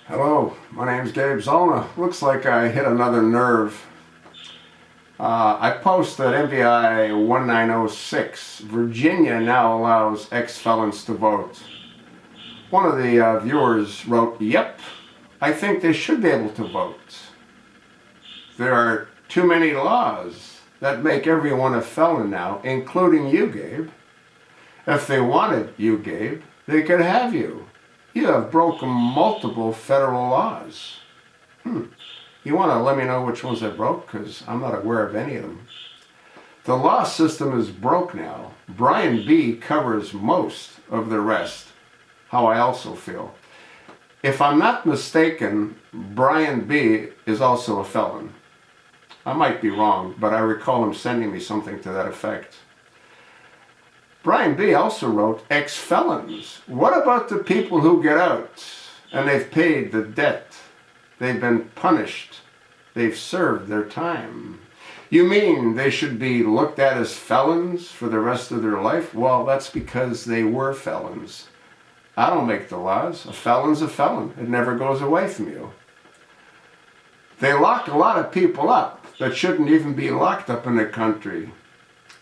Hello, my name's Gabe Zolna. Looks like I hit another nerve. I post that MVI 1906. Virginia now allows ex-felons to vote. One of the viewers wrote, "Yep, I think they should be able to vote. There are too many laws that make everyone a felon now, including you, Gabe. If they wanted you, Gabe, they could have you. You have broken multiple federal laws." You want to let me know which ones I broke? Because I'm not aware of any of them. The law system is broke now. Brian B. covers most of the rest. How I also feel. If I'm not mistaken, Brian B. is also a felon. I might be wrong, but I recall him sending me something to that effect. Brian B. also wrote, "Ex-felons. What about the people who get out and they've paid the debt? They've been punished. They've served their time. You mean they should be looked at as felons for the rest of their life? Well, that's because they were felons. I don't make the laws. A felon's a felon. It never goes away from you. They lock a lot of people up that shouldn't even be locked up in the country.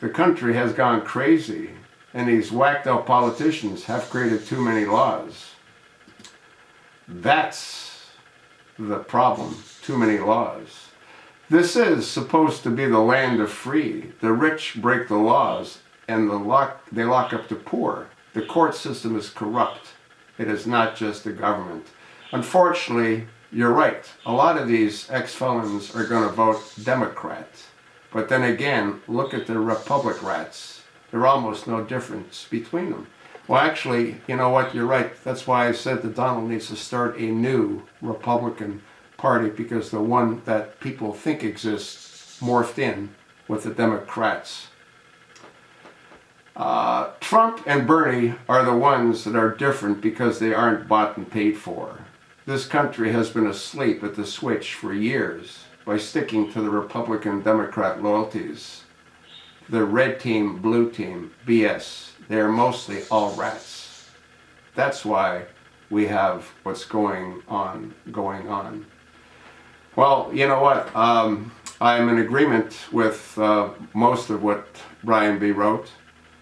The country has gone crazy, and these whacked out politicians have created too many laws. That's the problem. Too many laws. This is supposed to be the land of free. The rich break the laws, and they lock up the poor. The court system is corrupt. It is not just the government. Unfortunately, you're right. A lot of these ex-felons are going to vote Democrat. But then again, look at the Republic rats. There's almost no difference between them. Well, actually, you know what? You're right. That's why I said that Donald needs to start a new Republican Party, because the one that people think exists morphed in with the Democrats. Trump and Bernie are the ones that are different because they aren't bought and paid for. This country has been asleep at the switch for years by sticking to the Republican-Democrat loyalties. The red team, blue team, BS. They're mostly all rats. That's why we have what's going on. Well, you know what? I'm in agreement with most of what Brian B. wrote.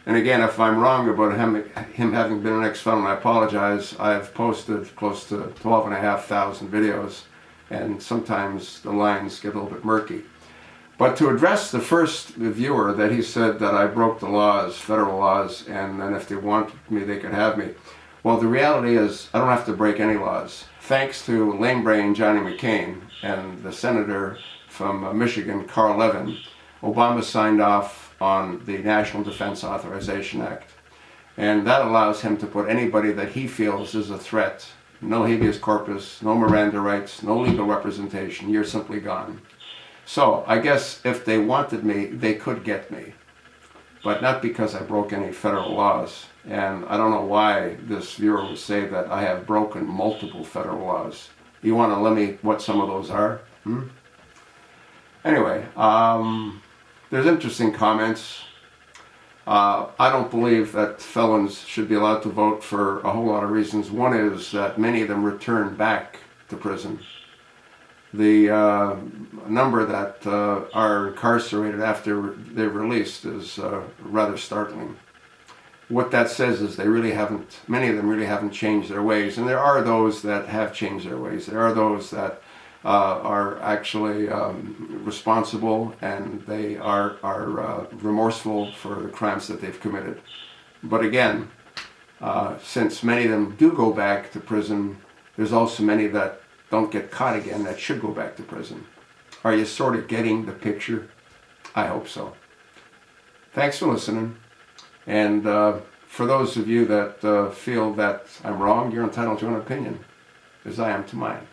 And again, if I'm wrong about him having been an ex-felon, I apologize. I've posted close to 12,500 videos, and sometimes the lines get a little bit murky. But to address the first viewer that he said that I broke the laws, federal laws, and then if they wanted me, they could have me. Well, the reality is I don't have to break any laws. Thanks to lame brain Johnny McCain and the senator from Michigan, Carl Levin, Obama signed off on the National Defense Authorization Act. And that allows him to put anybody that he feels is a threat. No habeas corpus, no Miranda rights, no legal representation. You're simply gone. So I guess if they wanted me, they could get me. But not because I broke any federal laws. And I don't know why this viewer would say that I have broken multiple federal laws. You want to let me what some of those are? Anyway, there's interesting comments. I don't believe that felons should be allowed to vote for a whole lot of reasons. One is that many of them return back to prison. The number that are incarcerated after they're released is rather startling. What that says is many of them really haven't changed their ways. And there are those that have changed their ways. There are those that are actually responsible, and they are remorseful for the crimes that they've committed. But again, since many of them do go back to prison, there's also many that don't get caught again that should go back to prison. Are you sort of getting the picture? I hope so. Thanks for listening. And for those of you that feel that I'm wrong, you're entitled to an opinion, as I am to mine.